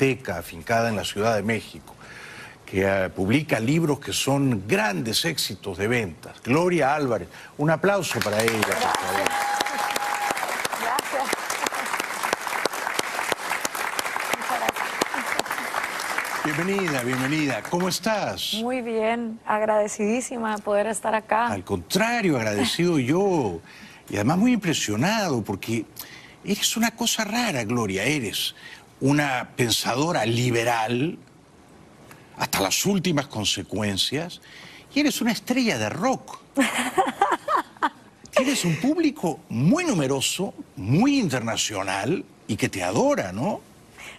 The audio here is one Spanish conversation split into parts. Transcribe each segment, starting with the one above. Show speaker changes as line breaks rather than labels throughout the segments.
teca afincada en la Ciudad de México, que publica libros que son grandes éxitos de ventas. Gloria Álvarez, un aplauso para ella, por favor.
Gracias.
Bienvenida, bienvenida. ¿Cómo estás?
Muy bien, agradecidísima de poder estar acá.
Al contrario, agradecido yo. Y además muy impresionado, porque eres una cosa rara, Gloria. Eres una pensadora liberal hasta las últimas consecuencias, y eres una estrella de rock. Tienes un público muy numeroso, muy internacional, y que te adora, ¿no?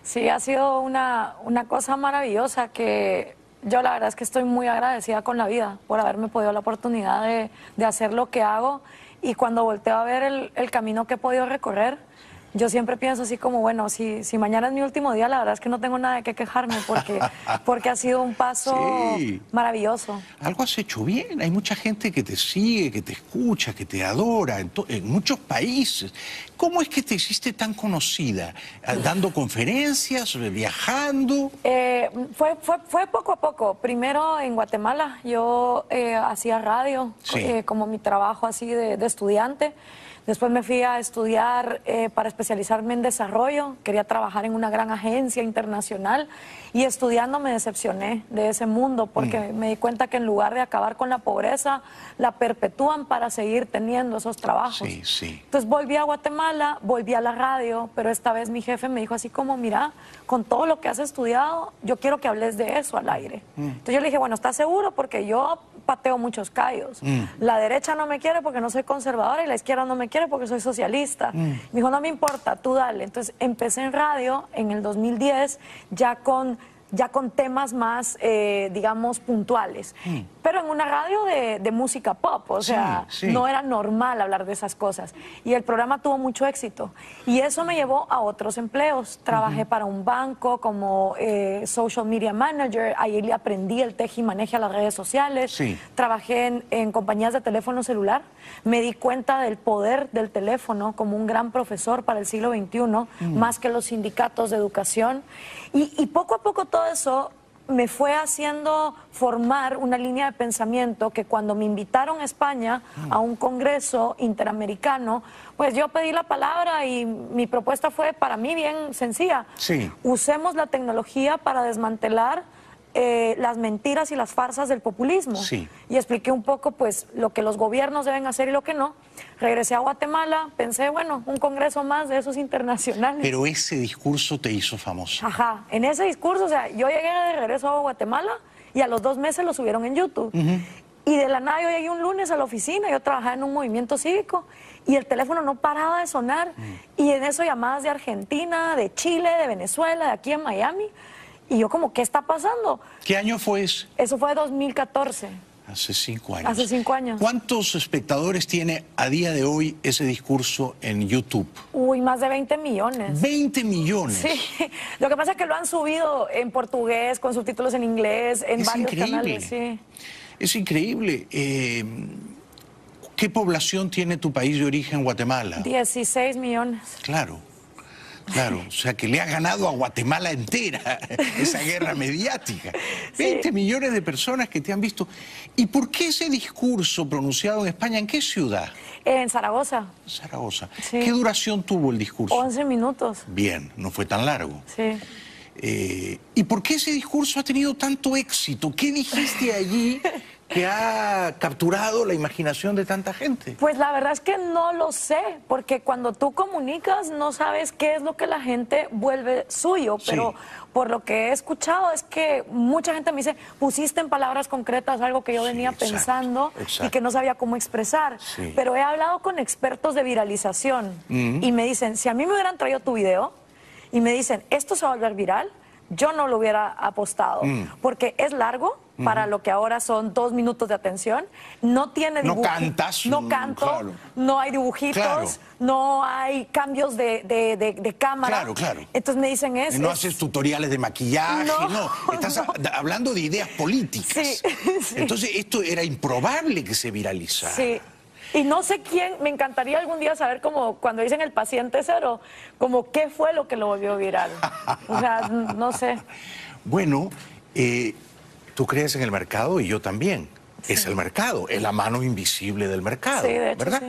Sí, ha sido una cosa maravillosa que yo la verdad es que estoy muy agradecida con la vida por haberme podido la oportunidad de hacer lo que hago, y cuando volteo a ver el camino que he podido recorrer, yo siempre pienso así como, bueno, si mañana es mi último día, la verdad es que no tengo nada de qué quejarme porque ha sido un paso maravilloso.
Algo has hecho bien. Hay mucha gente que te sigue, que te escucha, que te adora en muchos países. ¿Cómo es que te hiciste tan conocida? ¿Dando conferencias, viajando?
Fue poco a poco. Primero en Guatemala yo hacía radio, como mi trabajo así de estudiante. Después me fui a estudiar para especializarme en desarrollo. Quería trabajar en una gran agencia internacional, y estudiando me decepcioné de ese mundo porque me di cuenta que en lugar de acabar con la pobreza, la perpetúan para seguir teniendo esos trabajos.
Sí, sí.
Entonces volví a Guatemala, volví a la radio, pero esta vez mi jefe me dijo así como, mira, con todo lo que has estudiado, yo quiero que hables de eso al aire. Entonces yo le dije, bueno, ¿estás seguro? Porque yo pateo muchos callos. La derecha no me quiere porque no soy conservadora, y la izquierda no me quiere porque soy socialista. Me dijo, no me importa, tú dale. Entonces empecé en radio en el 2010, ya con temas más, digamos, puntuales. Pero en una radio de música pop, o sea, no era normal hablar de esas cosas. Y el programa tuvo mucho éxito. Y eso me llevó a otros empleos. Trabajé para un banco como social media manager. Ahí le aprendí el tejimaneje a las redes sociales. Trabajé en compañías de teléfono celular. Me di cuenta del poder del teléfono como un gran profesor para el siglo XXI, más que los sindicatos de educación. Y poco a poco todo eso me fue haciendo formar una línea de pensamiento que cuando me invitaron a España a un congreso interamericano, pues yo pedí la palabra y mi propuesta fue para mí bien sencilla. Usemos la tecnología para desmantelar las mentiras y las farsas del populismo. Y expliqué un poco pues lo que los gobiernos deben hacer y lo que no. Regresé a Guatemala, pensé, bueno, un congreso más de esos internacionales.
Pero ese discurso te hizo famosa.
Ajá, en ese discurso, o sea, yo llegué de regreso a Guatemala y a los 2 meses lo subieron en YouTube. Y de la nada yo llegué un lunes a la oficina, yo trabajaba en un movimiento cívico, y el teléfono no paraba de sonar. Y en eso llamadas de Argentina, de Chile, de Venezuela, de aquí en Miami. Y yo como, ¿qué está pasando?
¿Qué año fue eso?
Eso fue 2014.
Hace 5 años.
Hace 5 años.
¿Cuántos espectadores tiene a día de hoy ese discurso en YouTube?
Uy, más de 20 millones.
¿20 millones?
Sí. Lo que pasa es que lo han subido en portugués, con subtítulos en inglés, en varios canales. Sí.
Es increíble. ¿Qué población tiene tu país de origen, Guatemala?
16 millones.
Claro. Claro, o sea que le ha ganado a Guatemala entera esa guerra mediática. 20 millones de personas que te han visto. ¿Y por qué ese discurso pronunciado en España? ¿En qué ciudad?
En Zaragoza.
Zaragoza. ¿Qué duración tuvo el discurso?
11 minutos.
Bien, no fue tan largo.
Sí.
¿Y por qué ese discurso ha tenido tanto éxito? ¿Qué dijiste allí que ha capturado la imaginación de tanta gente?
Pues la verdad es que no lo sé, porque cuando tú comunicas no sabes qué es lo que la gente vuelve suyo, pero por lo que he escuchado es que mucha gente me dice, pusiste en palabras concretas algo que yo venía pensando y que no sabía cómo expresar. Pero he hablado con expertos de viralización y me dicen, si a mí me hubieran traído tu video y me dicen, esto se va a volver viral, yo no lo hubiera apostado, porque es largo para lo que ahora son 2 minutos de atención, no tiene
dibujos. No cantas.
No canto, no hay dibujitos, no hay cambios de cámara. Entonces me dicen eso.
No haces tutoriales de maquillaje, estás hablando de ideas políticas. Entonces esto era improbable que se viralizara.
Y no sé quién, me encantaría algún día saber como cuando dicen el paciente cero, como qué fue lo que lo volvió viral. O sea, no sé.
Bueno, tú crees en el mercado y yo también.
Sí.
Es el mercado, es la mano invisible del mercado,
Sí, de hecho,
¿verdad?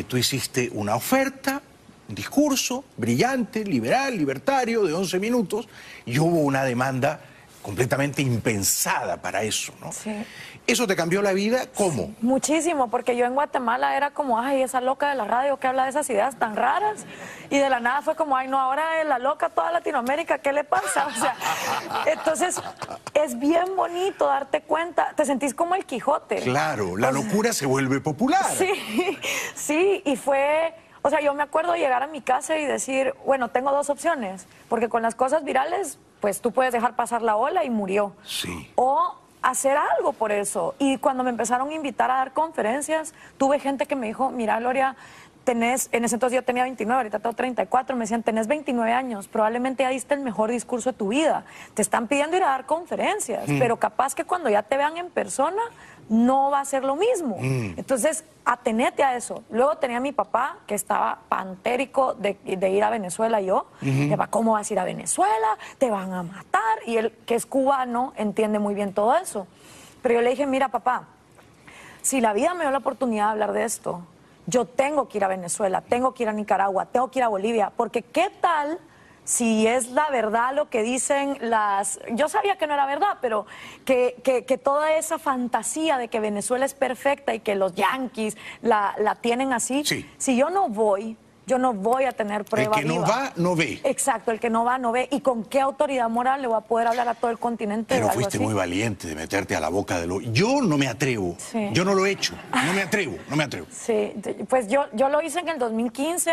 Tú hiciste una oferta, un discurso brillante, liberal, libertario, de 11 minutos, y hubo una demanda completamente impensada para eso, ¿no?
Sí.
¿Eso te cambió la vida? ¿Cómo?
Sí, muchísimo, porque yo en Guatemala era como, ay, esa loca de la radio que habla de esas ideas tan raras, y de la nada fue como, ay, no, ahora es la loca toda Latinoamérica, ¿qué le pasa? O sea, entonces es bien bonito darte cuenta, te sentís como el Quijote.
Claro, la locura se vuelve popular.
Sí, sí, y fue... O sea, yo me acuerdo de llegar a mi casa y decir, bueno, tengo dos opciones, porque con las cosas virales, pues tú puedes dejar pasar la ola y murió.
Sí.
O hacer algo por eso. Y cuando me empezaron a invitar a dar conferencias, tuve gente que me dijo, mira, Gloria, tenés, en ese entonces yo tenía 29, ahorita tengo 34, me decían, tenés 29 años, probablemente ya diste el mejor discurso de tu vida. Te están pidiendo ir a dar conferencias, pero capaz que cuando ya te vean en persona, no va a ser lo mismo. Entonces, atenete a eso. Luego tenía a mi papá, que estaba pantérico de ir a Venezuela, y yo, papá, ¿cómo vas a ir a Venezuela? Te van a matar. Y él, que es cubano, entiende muy bien todo eso. Pero yo le dije, mira, papá, si la vida me dio la oportunidad de hablar de esto, yo tengo que ir a Venezuela, tengo que ir a Nicaragua, tengo que ir a Bolivia, porque ¿qué tal si es la verdad lo que dicen las... Yo sabía que no era verdad, pero que toda esa fantasía de que Venezuela es perfecta y que los yanquis la tienen así,
sí.
Si yo no voy a tener prueba
viva. El que no va, no ve.
Exacto, el que no va, no ve. ¿Y con qué autoridad moral le voy a poder hablar a todo el continente de
Pero
algo
fuiste
así?
muy valiente de meterte a la boca de lo... Yo no me atrevo.
Sí.
Yo no lo he hecho. No me atrevo, no me atrevo.
Sí, pues yo lo hice en el 2015.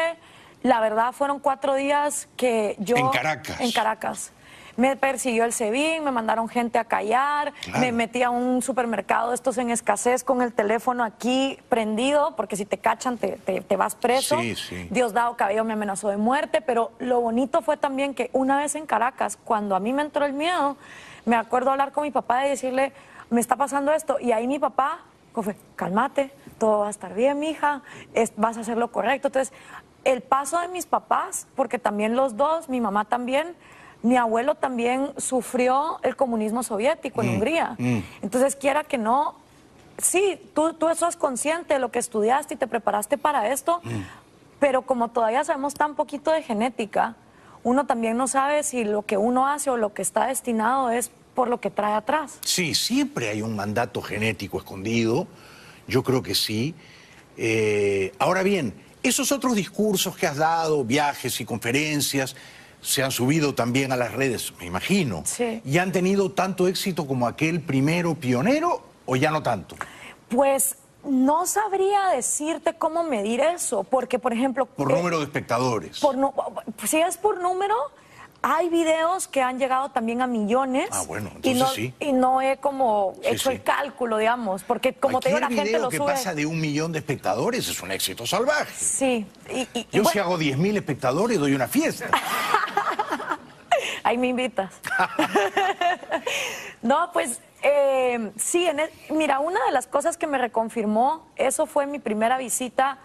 La verdad fueron 4 días que yo...
En Caracas.
En Caracas. Me persiguió el SEBIN, me mandaron gente a callar,
claro.
Me metí a un supermercado, estos en escasez, con el teléfono aquí prendido, porque si te cachan te vas preso.
Sí, sí.
Diosdado Cabello me amenazó de muerte, pero lo bonito fue también que una vez en Caracas, cuando a mí me entró el miedo, me acuerdo hablar con mi papá y decirle, me está pasando esto, y ahí mi papá, fue, cálmate, todo va a estar bien, mija, vas a hacer lo correcto. Entonces, el paso de mis papás, porque también los dos, mi mamá también, mi abuelo también sufrió el comunismo soviético en Hungría. Entonces, quiera que no, sí, tú sos consciente de lo que estudiaste y te preparaste para esto, pero como todavía sabemos tan poquito de genética, uno también no sabe si lo que uno hace o lo que está destinado es por lo que trae atrás.
Sí, siempre hay un mandato genético escondido, yo creo que sí. Ahora bien, esos otros discursos que has dado, viajes y conferencias, se han subido también a las redes, me imagino.
Sí.
¿Y han tenido tanto éxito como aquel primero pionero o ya no tanto?
Pues no sabría decirte cómo medir eso, porque, por ejemplo...
Por número de espectadores.
Si es por número, hay videos que han llegado también a millones.
Ah, bueno, entonces sí.
Y no he como hecho el cálculo, digamos, porque como te digo, la gente lo sube.
Cualquier video que pasa de 1 millón de espectadores es un éxito salvaje.
Sí.
Yo si hago 10.000 espectadores doy una fiesta.
Ahí me invitas. No, pues sí, mira, una de las cosas que me reconfirmó, eso fue mi primera visita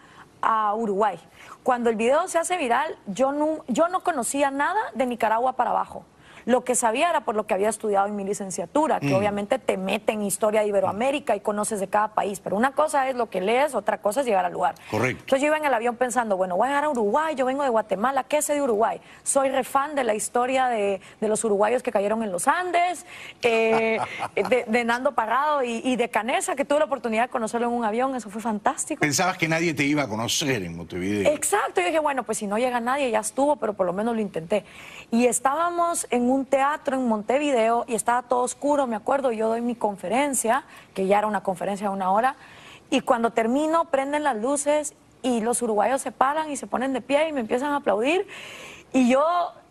a Uruguay. Cuando el video se hace viral, yo no conocía nada de Nicaragua para abajo. Lo que sabía era por lo que había estudiado en mi licenciatura, que obviamente te mete en historia de Iberoamérica y conoces de cada país, pero una cosa es lo que lees, otra cosa es llegar al lugar.
Correcto.
Entonces yo iba en el avión pensando, bueno, voy a llegar a Uruguay, yo vengo de Guatemala, ¿qué sé de Uruguay? Soy refan de la historia de los uruguayos que cayeron en los Andes, de Nando Parrado y de Canesa, que tuve la oportunidad de conocerlo en un avión, eso fue fantástico.
Pensabas que nadie te iba a conocer en Montevideo.
Exacto, yo dije, bueno, pues si no llega nadie, ya estuvo, pero por lo menos lo intenté. Y estábamos en un teatro en Montevideo y estaba todo oscuro, me acuerdo, yo doy mi conferencia, que ya era una conferencia de 1 hora, y cuando termino prenden las luces y los uruguayos se paran y se ponen de pie y me empiezan a aplaudir. Y yo,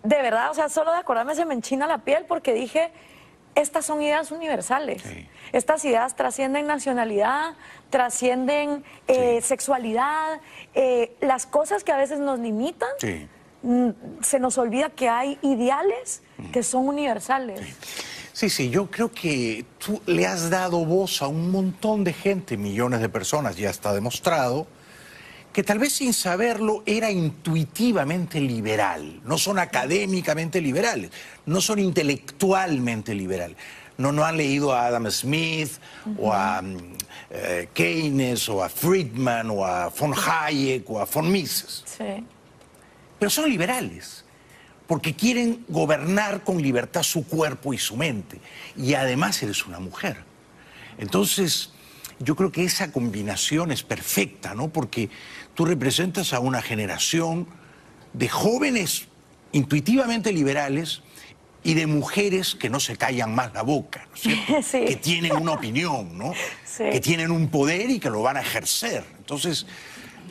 de verdad, o sea, solo de acordarme se me enchina la piel porque dije, estas son ideas universales. Sí. Estas ideas trascienden nacionalidad, trascienden sexualidad, las cosas que a veces nos limitan. Sí. Se nos olvida que hay ideales que son universales.
Sí, sí, yo creo que tú le has dado voz a un montón de gente, millones de personas, ya está demostrado, que tal vez sin saberlo era intuitivamente liberal. No son académicamente liberales, no son intelectualmente liberales. No han leído a Adam Smith o a Keynes o a Friedman o a von Hayek o a von Mises.
Sí.
Pero son liberales, porque quieren gobernar con libertad su cuerpo y su mente. Y además eres una mujer. Entonces, yo creo que esa combinación es perfecta, ¿no? Porque tú representas a una generación de jóvenes intuitivamente liberales y de mujeres que no se callan más la boca, ¿no es cierto?
Sí.
Que tienen una opinión, ¿no?
Sí.
Que tienen un poder y que lo van a ejercer. Entonces,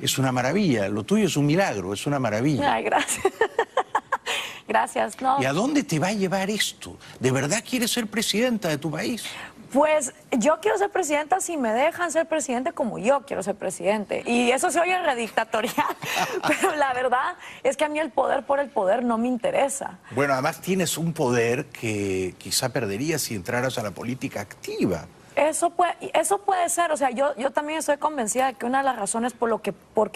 es una maravilla. Lo tuyo es un milagro, es una maravilla.
Ay, gracias. Gracias, no.
¿Y a dónde te va a llevar esto? ¿De verdad quieres ser presidenta de tu país?
Pues yo quiero ser presidenta si me dejan ser presidente como yo quiero ser presidente. Y eso se oye redictatorial, pero la verdad es que a mí el poder por el poder no me interesa.
Bueno, además tienes un poder que quizá perderías si entraras a la política activa.
Eso puede ser, o sea, yo también estoy convencida de que una de las razones porque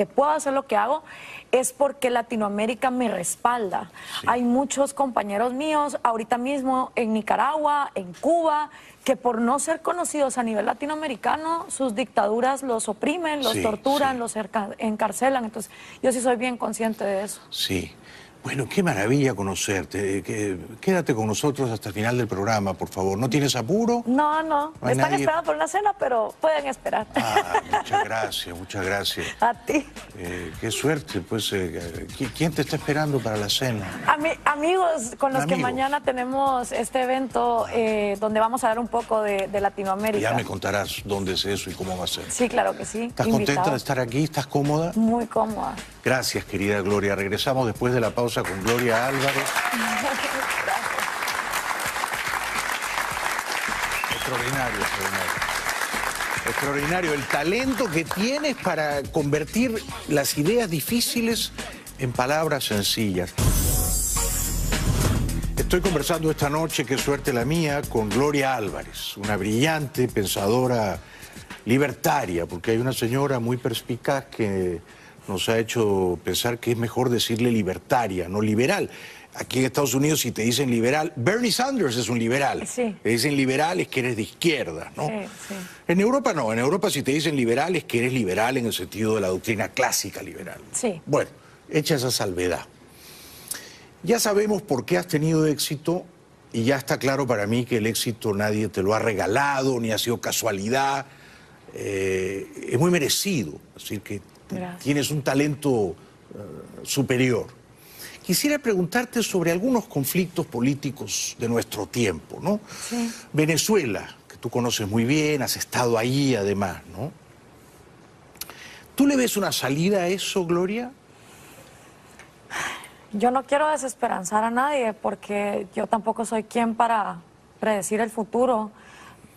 puedo hacer lo que hago es porque Latinoamérica me respalda. Sí. Hay muchos compañeros míos ahorita mismo en Nicaragua, en Cuba, que por no ser conocidos a nivel latinoamericano, sus dictaduras los oprimen, los torturan, los encarcelan. Entonces, yo sí soy bien consciente de eso.
Sí. Bueno, qué maravilla conocerte. Quédate con nosotros hasta el final del programa, por favor. ¿No tienes apuro?
No, no. Están esperando por una cena, pero pueden esperar.
Ah, muchas gracias, muchas gracias.
A ti.
Qué suerte, pues. ¿Quién te está esperando para la cena?
Amigos con los que mañana tenemos este evento donde vamos a hablar un poco de Latinoamérica.
Ya me contarás dónde es eso y cómo va a ser.
Sí, claro que sí.
¿Estás contenta de estar aquí? ¿Estás cómoda?
Muy cómoda.
Gracias, querida Gloria. Regresamos después de la pausa con Gloria Álvarez. Extraordinario, extraordinario. Extraordinario el talento que tienes para convertir las ideas difíciles en palabras sencillas. Estoy conversando esta noche, qué suerte la mía, con Gloria Álvarez, una brillante pensadora libertaria, porque hay una señora muy perspicaz que nos ha hecho pensar que es mejor decirle libertaria, no liberal. Aquí en Estados Unidos, si te dicen liberal, Bernie Sanders es un liberal.
Sí.
Te dicen liberal es que eres de izquierda, ¿no?
Sí, sí.
En Europa no, en Europa si te dicen liberal es que eres liberal en el sentido de la doctrina clásica liberal.
Sí.
Bueno, hecha esa salvedad. Ya sabemos por qué has tenido éxito y ya está claro para mí que el éxito nadie te lo ha regalado, ni ha sido casualidad. Es muy merecido, es decir, que tienes un talento superior. Quisiera preguntarte sobre algunos conflictos políticos de nuestro tiempo, ¿no?
Sí.
Venezuela, que tú conoces muy bien, has estado ahí además, ¿no? ¿Tú le ves una salida a eso, Gloria?
Yo no quiero desesperanzar a nadie porque yo tampoco soy quien para predecir el futuro,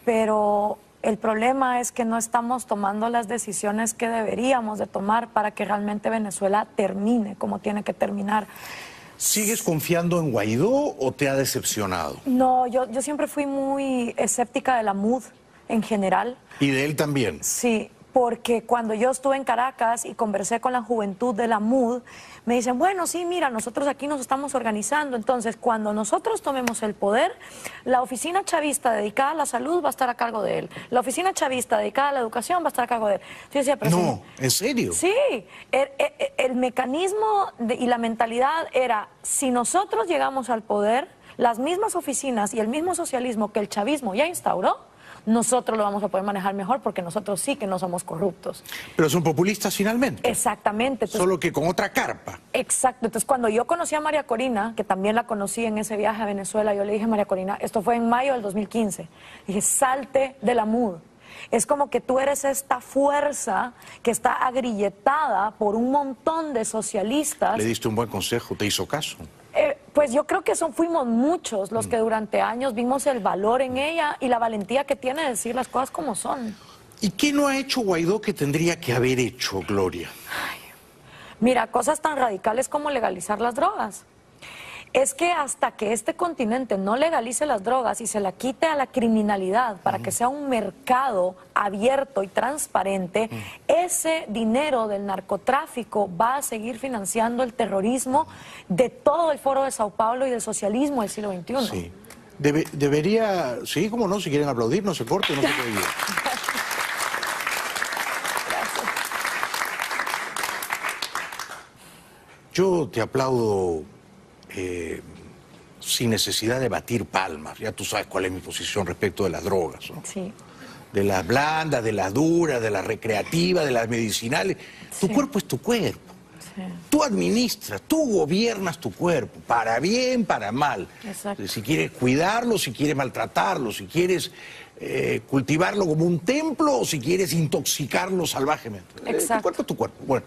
pero el problema es que no estamos tomando las decisiones que deberíamos de tomar para que realmente Venezuela termine como tiene que terminar.
¿Sigues confiando en Guaidó o te ha decepcionado?
No, yo siempre fui muy escéptica de la MUD en general.
¿Y de él también?
Sí, porque cuando yo estuve en Caracas y conversé con la juventud de la MUD, me dicen, bueno, sí, mira, nosotros aquí nos estamos organizando, entonces cuando nosotros tomemos el poder, la oficina chavista dedicada a la salud va a estar a cargo de él, la oficina chavista dedicada a la educación va a estar a cargo de él. Yo decía, pero
no, ¿en serio?
Sí, el mecanismo y la mentalidad era, si nosotros llegamos al poder, las mismas oficinas y el mismo socialismo que el chavismo ya instauró, nosotros lo vamos a poder manejar mejor porque nosotros sí que no somos corruptos.
Pero son populistas finalmente.
Exactamente. Entonces,
solo que con otra carpa.
Exacto. Entonces, cuando yo conocí a María Corina, que también la conocí en ese viaje a Venezuela, yo le dije a María Corina, esto fue en mayo del 2015, dije, salte de la MUD. Es como que tú eres esta fuerza que está agrilletada por un montón de socialistas.
Le diste un buen consejo, ¿te hizo caso?
Pues yo creo que fuimos muchos los que durante años vimos el valor en ella y la valentía que tiene de decir las cosas como son.
¿Y qué no ha hecho Guaidó que tendría que haber hecho, Gloria?
Ay, mira, cosas tan radicales como legalizar las drogas. es que hasta que este continente no legalice las drogas y se la quite a la criminalidad para que sea un mercado abierto y transparente, ese dinero del narcotráfico va a seguir financiando el terrorismo de todo el Foro de Sao Paulo y del socialismo del siglo XXI.
Sí. Debería, sí, cómo no, si quieren aplaudir, no se corte, no se puede ir. Yo te aplaudo sin necesidad de batir palmas. Ya tú sabes cuál es mi posición respecto de las drogas, ¿no?
Sí.
De las blandas, de las duras, de las recreativas, de las medicinales. Tu cuerpo es tu cuerpo.
Sí.
Tú administras, tú gobiernas tu cuerpo, para bien, para mal.
Exacto.
Si quieres cuidarlo, si quieres maltratarlo, si quieres cultivarlo como un templo o si quieres intoxicarlo salvajemente.
Exacto.
Tu cuerpo es tu cuerpo. Bueno,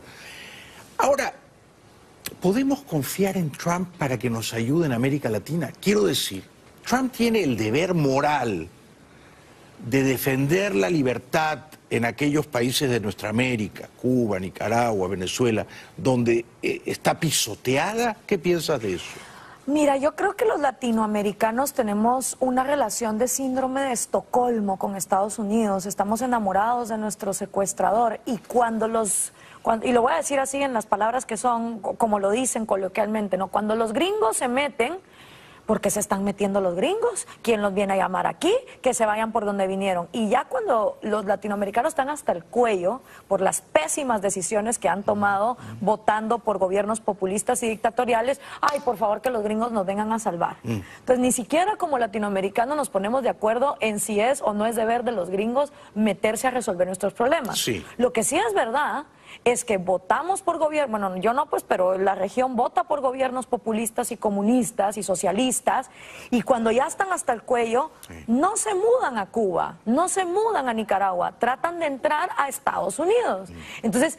ahora, ¿podemos confiar en Trump para que nos ayude en América Latina? Quiero decir, Trump tiene el deber moral de defender la libertad en aquellos países de nuestra América, Cuba, Nicaragua, Venezuela, donde está pisoteada. ¿Qué piensas de eso?
Mira, yo creo que los latinoamericanos tenemos una relación de síndrome de Estocolmo con Estados Unidos. Estamos enamorados de nuestro secuestrador y y lo voy a decir así en las palabras que son, como lo dicen coloquialmente, ¿no? Cuando los gringos se meten, ¿por qué se están metiendo los gringos? ¿Quién los viene a llamar aquí? Que se vayan por donde vinieron. Y ya cuando los latinoamericanos están hasta el cuello por las pésimas decisiones que han tomado votando por gobiernos populistas y dictatoriales, ay, por favor que los gringos nos vengan a salvar. Entonces ni siquiera como latinoamericanos nos ponemos de acuerdo en si es o no es deber de los gringos meterse a resolver nuestros problemas.
Sí.
Lo que sí es verdad es que votamos por gobierno, bueno, yo no, pues, pero la región vota por gobiernos populistas y comunistas y socialistas, y cuando ya están hasta el cuello, no se mudan a Cuba, no se mudan a Nicaragua, tratan de entrar a Estados Unidos. Entonces,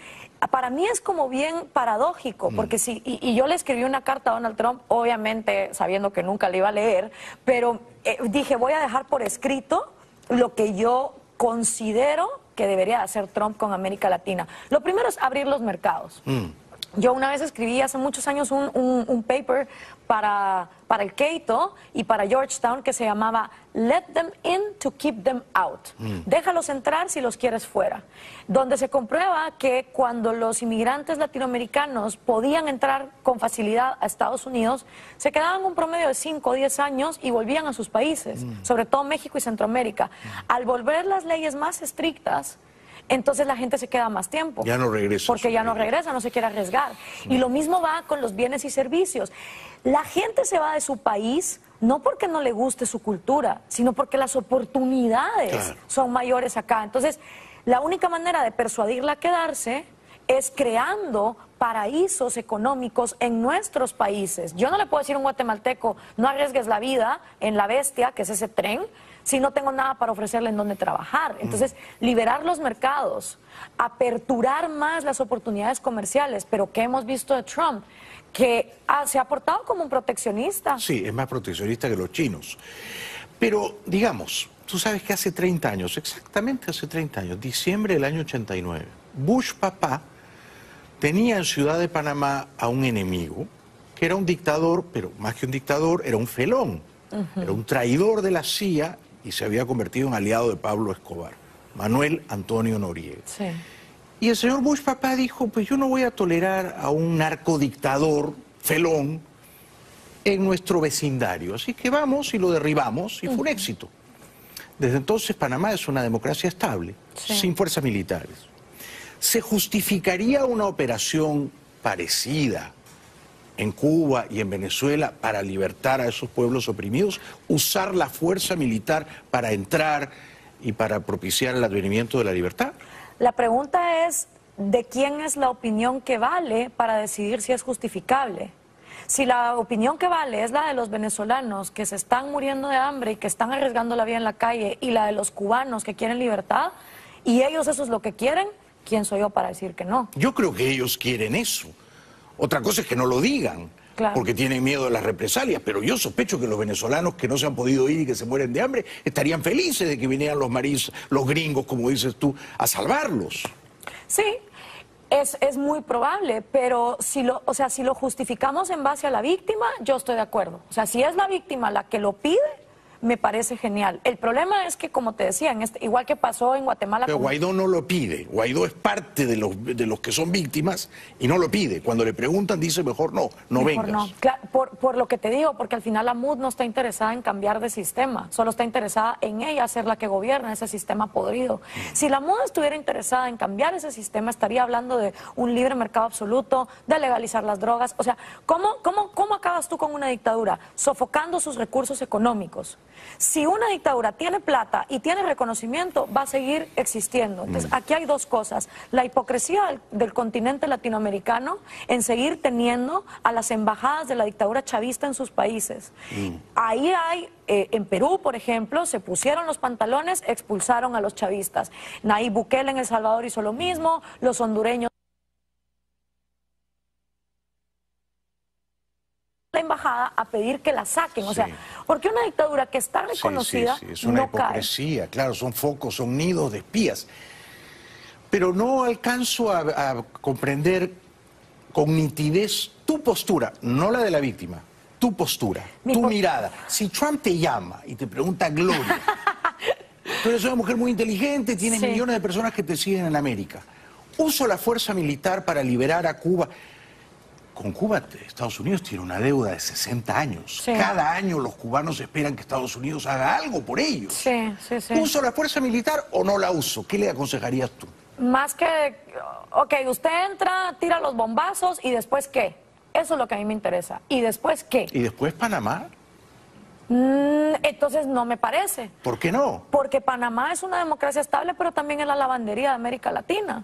para mí es como bien paradójico, porque sí, y yo le escribí una carta a Donald Trump, obviamente sabiendo que nunca le iba a leer, pero dije, voy a dejar por escrito lo que yo considero que debería hacer Trump con América Latina. Lo primero es abrir los mercados. Yo una vez escribí hace muchos años un paper para el Cato y para Georgetown que se llamaba Let them in to keep them out. Déjalos entrar si los quieres fuera. Donde se comprueba que cuando los inmigrantes latinoamericanos podían entrar con facilidad a Estados Unidos, se quedaban un promedio de 5 o 10 años y volvían a sus países, sobre todo México y Centroamérica. Al volver las leyes más estrictas, entonces la gente se queda más tiempo.
Ya no regresa.
Porque ya no regresa, no se quiere arriesgar. Y lo mismo va con los bienes y servicios. La gente se va de su país no porque no le guste su cultura, sino porque las oportunidades son mayores acá. Entonces, la única manera de persuadirla a quedarse es creando paraísos económicos en nuestros países. Yo no le puedo decir a un guatemalteco, no arriesgues la vida en la bestia, que es ese tren, si no tengo nada para ofrecerle en donde trabajar. Entonces, liberar los mercados, aperturar más las oportunidades comerciales, pero ¿qué hemos visto de Trump? Que se ha portado como un proteccionista.
Sí, es más proteccionista que los chinos. Pero, digamos, tú sabes que hace 30 años, exactamente hace 30 años, diciembre del año 89, Bush papá tenía en Ciudad de Panamá a un enemigo, que era un dictador, pero más que un dictador, era un felón. Era un traidor de la CIA y se había convertido en aliado de Pablo Escobar, Manuel Antonio Noriega.
Sí.
Y el señor Bush papá dijo, pues yo no voy a tolerar a un narcodictador, felón, en nuestro vecindario. Así que vamos y lo derribamos y fue un éxito. Desde entonces Panamá es una democracia estable, sin fuerzas militares. ¿Se justificaría una operación parecida en Cuba y en Venezuela para libertar a esos pueblos oprimidos? ¿Usar la fuerza militar para entrar y para propiciar el advenimiento de la libertad?
La pregunta es, ¿de quién es la opinión que vale para decidir si es justificable? Si la opinión que vale es la de los venezolanos que se están muriendo de hambre y que están arriesgando la vida en la calle, y la de los cubanos que quieren libertad, y ellos eso es lo que quieren, ¿quién soy yo para decir que no?
Yo creo que ellos quieren eso. Otra cosa es que no lo digan, porque tienen miedo de las represalias, pero yo sospecho que los venezolanos que no se han podido ir y que se mueren de hambre estarían felices de que vinieran los gringos, como dices tú, a salvarlos.
Sí, Es muy probable, pero o sea, si lo justificamos en base a la víctima, yo estoy de acuerdo. O sea, si es la víctima la que lo pide, me parece genial. El problema es que, como te decía, igual que pasó en Guatemala...
Pero Guaidó no lo pide. Guaidó es parte de los que son víctimas y no lo pide. Cuando le preguntan dice mejor no vengas.
No. Claro, por lo que te digo, porque al final la MUD no está interesada en cambiar de sistema, solo está interesada en ella ser la que gobierna ese sistema podrido. Si la MUD estuviera interesada en cambiar ese sistema, estaría hablando de un libre mercado absoluto, de legalizar las drogas. O sea, ¿cómo acabas tú con una dictadura? Sofocando sus recursos económicos. Si una dictadura tiene plata y tiene reconocimiento, va a seguir existiendo. Entonces, aquí hay dos cosas. La hipocresía del continente latinoamericano en seguir teniendo a las embajadas de la dictadura chavista en sus países. Ahí hay, en Perú, por ejemplo, se pusieron los pantalones, expulsaron a los chavistas. Nayib Bukele en El Salvador hizo lo mismo, los hondureños. La embajada a pedir que la saquen, o sea, porque una dictadura que está reconocida
es una
no
hipocresía,
cae.
claro, son focos, son nidos de espías. Pero no alcanzo a comprender con nitidez tu postura, no la de la víctima, tu postura, tu mirada. Si Trump te llama y te pregunta, Gloria, tú eres una mujer muy inteligente, tienes millones de personas que te siguen en América, uso la fuerza militar para liberar a Cuba. Con Cuba, Estados Unidos tiene una deuda de 60 años. Cada año los cubanos esperan que Estados Unidos haga algo por ellos. ¿Uso la fuerza militar o no la uso? ¿Qué le aconsejarías tú?
Más que, ok, usted entra, tira los bombazos y después ¿qué? Eso es lo que a mí me interesa. ¿Y después qué?
¿Y después Panamá?
Entonces no me parece.
¿Por qué no?
Porque Panamá es una democracia estable, pero también es la lavandería de América Latina.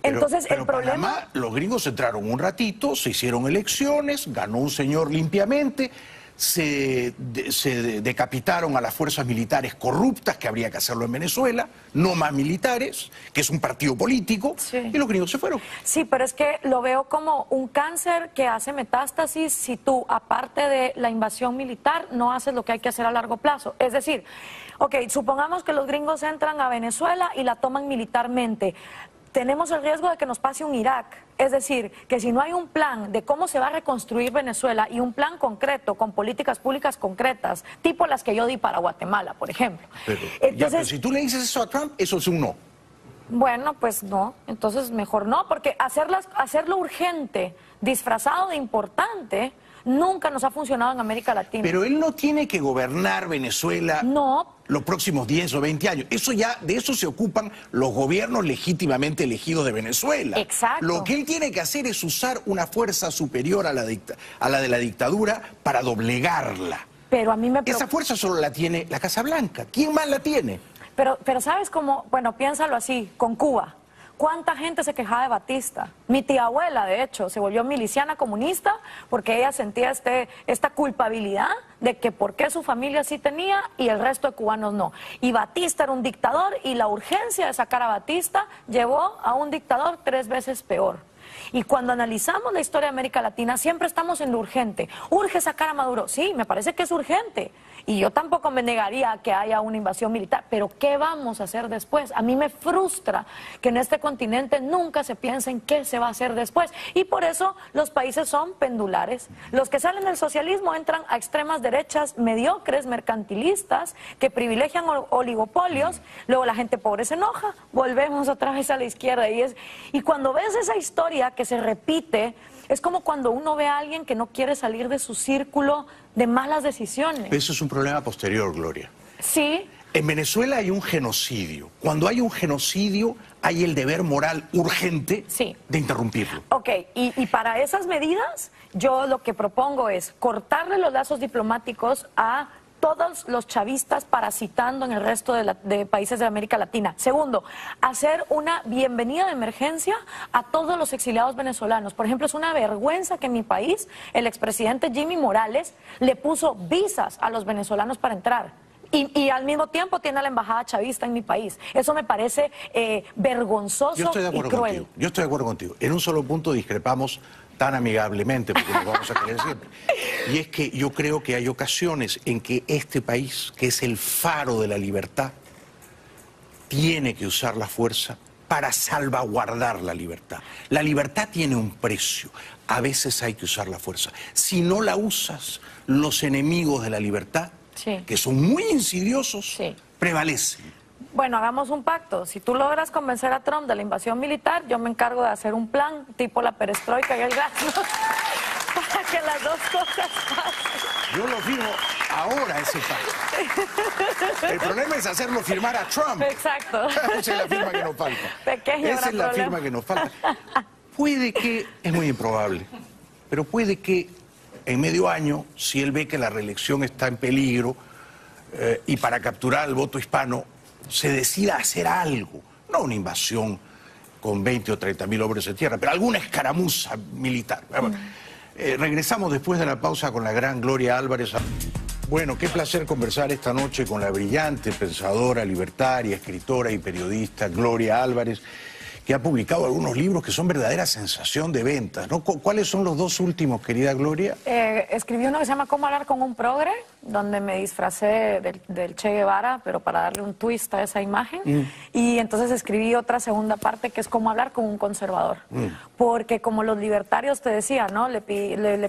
Entonces,
pero
el problema...
Panamá, los gringos entraron un ratito, se hicieron elecciones, ganó un señor limpiamente, se decapitaron a las fuerzas militares corruptas, que habría que hacerlo en Venezuela, no más militares, que es un partido político, y los gringos se fueron.
Sí, pero es que lo veo como un cáncer que hace metástasis si tú, aparte de la invasión militar, no haces lo que hay que hacer a largo plazo. Es decir, ok, supongamos que los gringos entran a Venezuela y la toman militarmente. Tenemos el riesgo de que nos pase un Irak. Es decir, que si no hay un plan de cómo se va a reconstruir Venezuela y un plan concreto con políticas públicas concretas, tipo las que yo di para Guatemala, por ejemplo.
Pero si tú le dices eso a Trump, eso es un no.
Bueno, pues no. Entonces mejor no, porque hacerlo urgente, disfrazado de importante, nunca nos ha funcionado en América Latina.
Pero él no tiene que gobernar Venezuela los próximos 10 o 20 años. De eso se ocupan los gobiernos legítimamente elegidos de Venezuela.
Exacto.
Lo que él tiene que hacer es usar una fuerza superior a la de la dictadura para doblegarla.
Pero a mí me
Esa fuerza solo la tiene la Casa Blanca. ¿Quién más la tiene?
Pero ¿sabes cómo? Bueno, piénsalo así, con Cuba. ¿Cuánta gente se quejaba de Batista? Mi tía abuela, de hecho, se volvió miliciana comunista porque ella sentía esta culpabilidad de que por qué su familia sí tenía y el resto de cubanos no. Y Batista era un dictador y la urgencia de sacar a Batista llevó a un dictador 3 veces peor. Y cuando analizamos la historia de América Latina, siempre estamos en lo urgente. ¿Urge sacar a Maduro? Sí, me parece que es urgente. Y yo tampoco me negaría a que haya una invasión militar. Pero ¿qué vamos a hacer después? A mí me frustra que en este continente nunca se piense en qué se va a hacer después. Y por eso los países son pendulares. Los que salen del socialismo entran a extremas derechas mediocres, mercantilistas, que privilegian oligopolios. Luego la gente pobre se enoja. Volvemos otra vez a la izquierda. Y cuando ves esa historia que se repite, es como cuando uno ve a alguien que no quiere salir de su círculo de malas decisiones.
Eso es un problema posterior, Gloria.
Sí.
En Venezuela hay un genocidio. Cuando hay un genocidio, hay el deber moral urgente de interrumpirlo.
Ok, y para esas medidas, yo lo que propongo es cortarle los lazos diplomáticos a todos los chavistas parasitando en el resto de países de América Latina. Segundo, hacer una bienvenida de emergencia a todos los exiliados venezolanos. Por ejemplo, es una vergüenza que en mi país el expresidente Jimmy Morales le puso visas a los venezolanos para entrar. Y al mismo tiempo tiene a la embajada chavista en mi país. Eso me parece vergonzoso y cruel.
Yo estoy de acuerdo contigo. En un solo punto discrepamos tan amigablemente, porque nos vamos a querer siempre. Y es que yo creo que hay ocasiones en que este país, que es el faro de la libertad, tiene que usar la fuerza para salvaguardar la libertad. La libertad tiene un precio. A veces hay que usar la fuerza. Si no la usas, los enemigos de la libertad,
Sí.
que son muy insidiosos,
Sí.
prevalecen.
Bueno, hagamos un pacto. Si tú logras convencer a Trump de la invasión militar, yo me encargo de hacer un plan tipo la perestroika y el glasnost para que las dos cosas pasen.
Yo lo firmo ahora ese pacto. El problema es hacerlo firmar a Trump.
Exacto.
Esa es la firma que nos falta.
Pequeño
Esa
gran
es la
problema.
firma que nos falta. Puede que, es muy improbable, pero puede que en medio año, si él ve que la reelección está en peligro y para capturar el voto hispano, se decida hacer algo, no una invasión con 20 o 30 mil hombres en tierra, pero alguna escaramuza militar. Regresamos después de la pausa con la gran Gloria Álvarez. Bueno, qué placer conversar esta noche con la brillante pensadora, libertaria, escritora y periodista Gloria Álvarez, que ha publicado algunos libros que son verdadera sensación de ventas, ¿no? ¿Cuáles son los dos últimos, querida Gloria?
Escribí uno que se llama Cómo hablar con un progre, donde me disfracé del Che Guevara, pero para darle un twist a esa imagen. Y entonces escribí otra segunda parte que es Cómo hablar con un conservador. Porque como los libertarios, te decía, ¿no? Le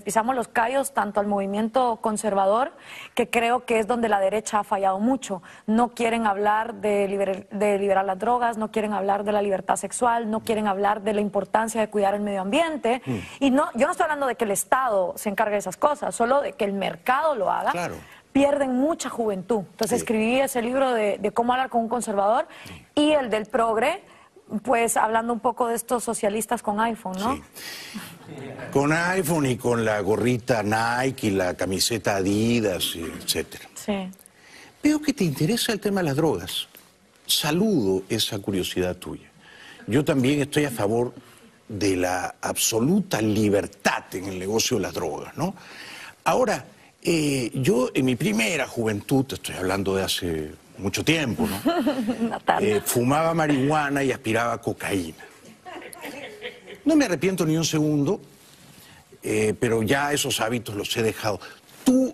pisamos los callos tanto al movimiento conservador, que creo que es donde la derecha ha fallado mucho. No quieren hablar de liberar las drogas, no quieren hablar de la libertad sexual, no quieren hablar de la importancia de cuidar el medio ambiente. Y no, yo no estoy hablando de que el Estado se encargue de esas cosas, solo de que el mercado lo haga.
Claro.
Pierden mucha juventud. Entonces escribí ese libro de cómo hablar con un conservador y el del progre, pues hablando un poco de estos socialistas con iPhone, ¿no?
Sí. Con iPhone y con la gorrita Nike y la camiseta Adidas, etcétera.
Sí.
Veo que te interesa el tema de las drogas. Saludo esa curiosidad tuya. Yo también estoy a favor de la absoluta libertad en el negocio de las drogas, ¿no? Ahora, yo en mi primera juventud, te estoy hablando de hace mucho tiempo, ¿no? Fumaba marihuana y aspiraba cocaína. No me arrepiento ni un segundo, pero ya esos hábitos los he dejado. ¿Tú,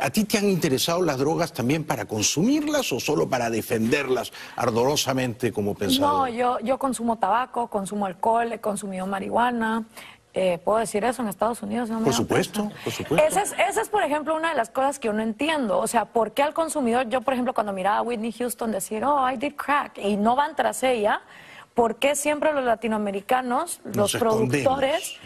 a ti te han interesado las drogas también para consumirlas o solo para defenderlas ardorosamente como pensador?
No, yo consumo tabaco, consumo alcohol, he consumido marihuana. ¿Puedo decir eso en Estados Unidos? No me
Por
da
supuesto,
pena.
por supuesto.
Esa es, por ejemplo, una de las cosas que yo no entiendo. O sea, ¿por qué al consumidor, yo, por ejemplo, cuando miraba a Whitney Houston decir, oh, I did crack, y no van tras ella, ¿por qué siempre los latinoamericanos, los productores,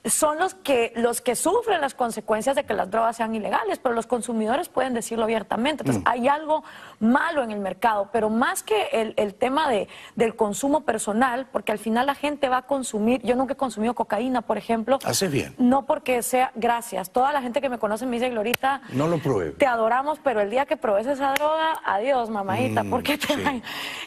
son los que sufren las consecuencias de que las drogas sean ilegales, pero los consumidores pueden decirlo abiertamente? Entonces, hay algo malo en el mercado, pero más que el tema del consumo personal, porque al final la gente va a consumir. Yo nunca he consumido cocaína, por ejemplo.
Haces bien.
No porque sea, gracias. Toda la gente que me conoce me dice, Glorita,
no lo pruebe.
Te adoramos, pero el día que pruebes esa droga, adiós, mamadita, porque te va.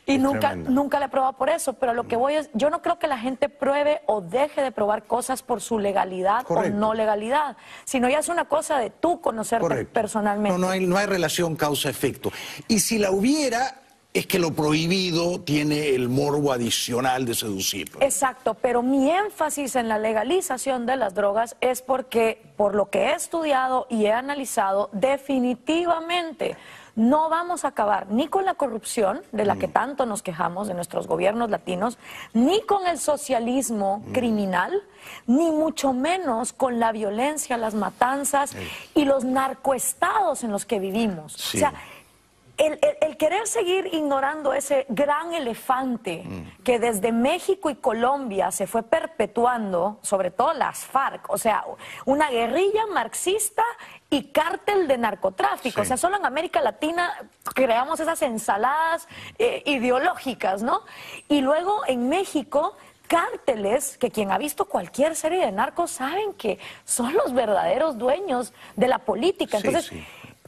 Y nunca la he probado por eso, pero lo que voy es, yo no creo que la gente pruebe o deje de probar cosas por su legalidad o no legalidad, sino ya es una cosa de tú conocerte personalmente.
No hay relación causa-efecto. Y si la hubiera, es que lo prohibido tiene el morbo adicional de seducirlo.
Exacto, pero mi énfasis en la legalización de las drogas es porque, por lo que he estudiado y he analizado, definitivamente no vamos a acabar ni con la corrupción, de la que tanto nos quejamos de nuestros gobiernos latinos, ni con el socialismo criminal, ni mucho menos con la violencia, las matanzas y los narcoestados en los que vivimos. O sea, el querer seguir ignorando ese gran elefante que desde México y Colombia se fue perpetuando, sobre todo las FARC, o sea, una guerrilla marxista y cártel de narcotráfico. O sea, solo en América Latina creamos esas ensaladas ideológicas, ¿no? Y luego en México, cárteles que quien ha visto cualquier serie de narcos saben que son los verdaderos dueños de la política. Entonces,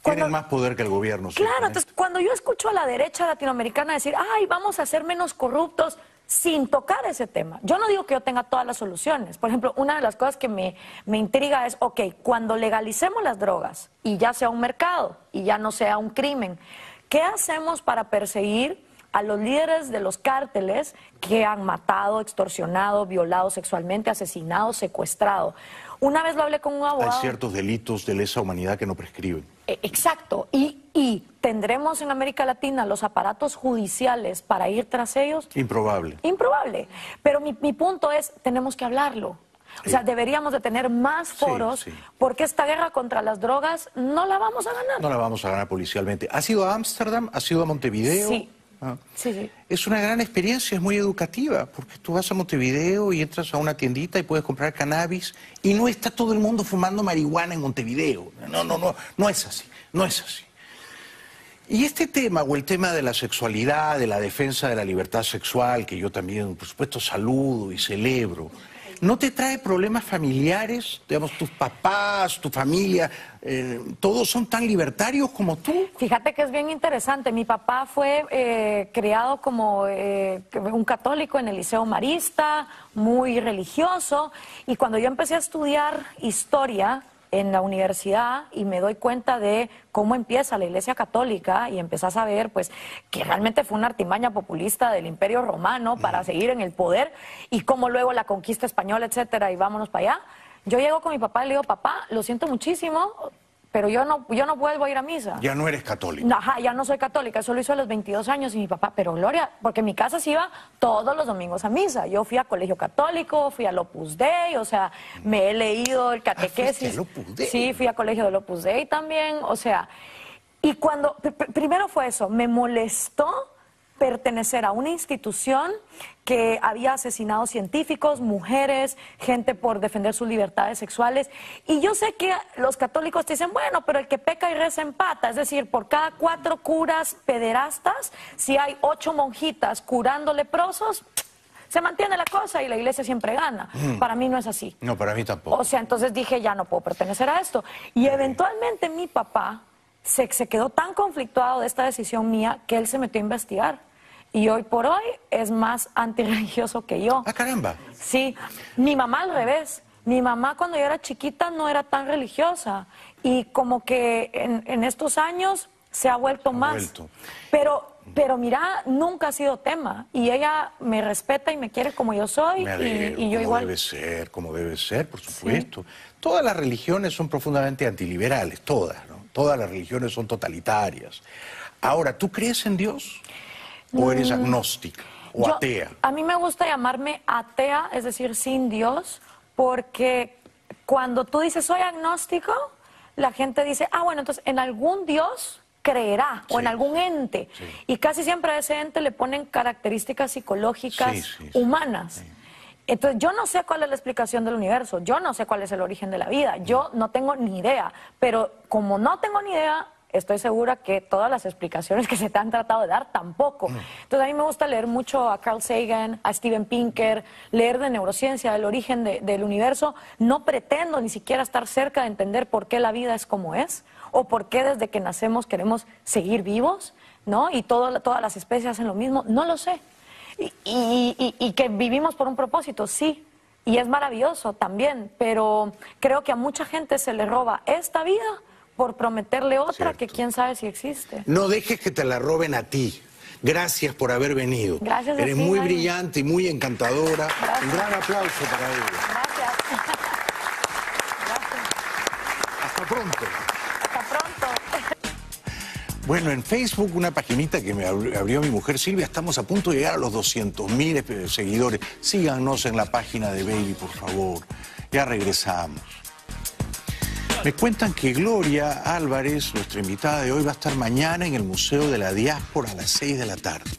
tienen más poder que el gobierno.
Claro, entonces cuando yo escucho a la derecha latinoamericana decir, ay, vamos a ser menos corruptos, sin tocar ese tema. Yo no digo que yo tenga todas las soluciones. Por ejemplo, una de las cosas que me intriga es, ok, cuando legalicemos las drogas y ya sea un mercado y ya no sea un crimen, ¿qué hacemos para perseguir a los líderes de los cárteles que han matado, extorsionado, violado sexualmente, asesinado, secuestrado? Una vez lo hablé con un abogado.
Hay ciertos delitos de lesa humanidad que no prescriben.
Exacto. Y ¿tendremos en América Latina los aparatos judiciales para ir tras ellos?
Improbable.
Improbable. Pero mi punto es, tenemos que hablarlo. O sea, deberíamos de tener más foros, porque esta guerra contra las drogas no la vamos a ganar.
No la vamos a ganar policialmente. ¿Has ido a Ámsterdam? ¿Has ido a Montevideo?
Sí.
Ah.
Sí.
Es una gran experiencia, es muy educativa, porque tú vas a Montevideo y entras a una tiendita y puedes comprar cannabis y no está todo el mundo fumando marihuana en Montevideo. No es así, no es así. Y este tema, o el tema de la sexualidad, de la defensa de la libertad sexual, que yo también, por supuesto, saludo y celebro, ¿no te trae problemas familiares? Digamos, tus papás, tu familia, ¿todos son tan libertarios como tú?
Fíjate que es bien interesante. Mi papá fue criado como un católico en el Liceo Marista, muy religioso, y cuando yo empecé a estudiar historia en la universidad y me doy cuenta de cómo empieza la Iglesia Católica y empezás a ver pues que realmente fue una artimaña populista del Imperio Romano para seguir en el poder y cómo luego la conquista española, etcétera, y vámonos para allá. Yo llego con mi papá y le digo, papá, lo siento muchísimo, pero yo no vuelvo a ir a misa.
Ya no eres católica.
Ajá, ya no soy católica, eso lo hizo a los 22 años y mi papá, pero Gloria, porque en mi casa se iba todos los domingos a misa. Yo fui a colegio católico, fui al Opus Dei, o sea, me he leído el catequesis.
¿Fuiste al Opus Dei?
Sí, fui a colegio del Opus Dei también, o sea, y cuando, primero fue eso, me molestó pertenecer a una institución que había asesinado científicos, mujeres, gente por defender sus libertades sexuales. Y yo sé que los católicos te dicen, bueno, pero el que peca y reza empata. Es decir, por cada 4 curas pederastas, si hay 8 monjitas curando leprosos, se mantiene la cosa y la iglesia siempre gana. Para mí no es así.
No, para mí tampoco.
O sea, entonces dije, ya no puedo pertenecer a esto. Y eventualmente mi papá se quedó tan conflictuado de esta decisión mía que él se metió a investigar. Y hoy por hoy es más antirreligioso que yo.
¡Ah, caramba!
Sí, mi mamá al revés. Mi mamá cuando yo era chiquita no era tan religiosa. Y como que en estos años se ha vuelto más. Pero mira, nunca ha sido tema. Y ella me respeta y me quiere como yo soy.
Me alegro,
y yo igual.
Como debe ser, por supuesto. Sí. Todas las religiones son profundamente antiliberales, todas, ¿no? Todas las religiones son totalitarias. Ahora, ¿tú crees en Dios? ¿O eres agnóstica o atea?
A mí me gusta llamarme atea, es decir, sin Dios, porque cuando tú dices soy agnóstico, la gente dice, ah, bueno, entonces en algún Dios creerá o en algún ente. Sí. Y casi siempre a ese ente le ponen características psicológicas humanas. Sí. Entonces, yo no sé cuál es la explicación del universo, yo no sé cuál es el origen de la vida, yo no tengo ni idea, pero como no tengo ni idea, estoy segura que todas las explicaciones que se te han tratado de dar tampoco. Entonces a mí me gusta leer mucho a Carl Sagan, a Steven Pinker, leer de neurociencia, del origen del universo. No pretendo ni siquiera estar cerca de entender por qué la vida es como es, o por qué desde que nacemos queremos seguir vivos, ¿no? Y todas las especies hacen lo mismo, no lo sé. Y que vivimos por un propósito, sí. Y es maravilloso también, pero creo que a mucha gente se le roba esta vida por prometerle otra que quién sabe si existe.
No dejes que te la roben a ti. Gracias por haber venido.
Gracias a ti,
Eres muy brillante y muy encantadora.
Gracias.
Un gran aplauso para ella.
Gracias. Gracias.
Hasta pronto.
Hasta pronto.
Bueno, en Facebook, una paginita que me abrió mi mujer Silvia, estamos a punto de llegar a los 200.000 seguidores. Síganos en la página de Baby, por favor. Ya regresamos. Me cuentan que Gloria Álvarez, nuestra invitada de hoy, va a estar mañana en el Museo de la Diáspora a las 6 de la tarde.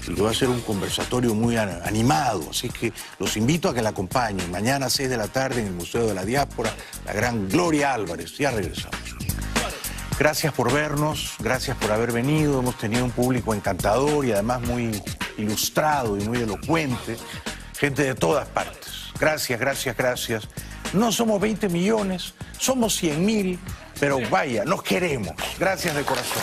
Y que va a ser un conversatorio muy animado, así que los invito a que la acompañen. Mañana a 6 de la tarde en el Museo de la Diáspora, la gran Gloria Álvarez. Ya regresamos. Gracias por vernos, gracias por haber venido. Hemos tenido un público encantador y además muy ilustrado y muy elocuente. Gente de todas partes. Gracias, gracias, gracias. No somos 20 millones, somos 100.000, pero vaya, nos queremos. Gracias de corazón.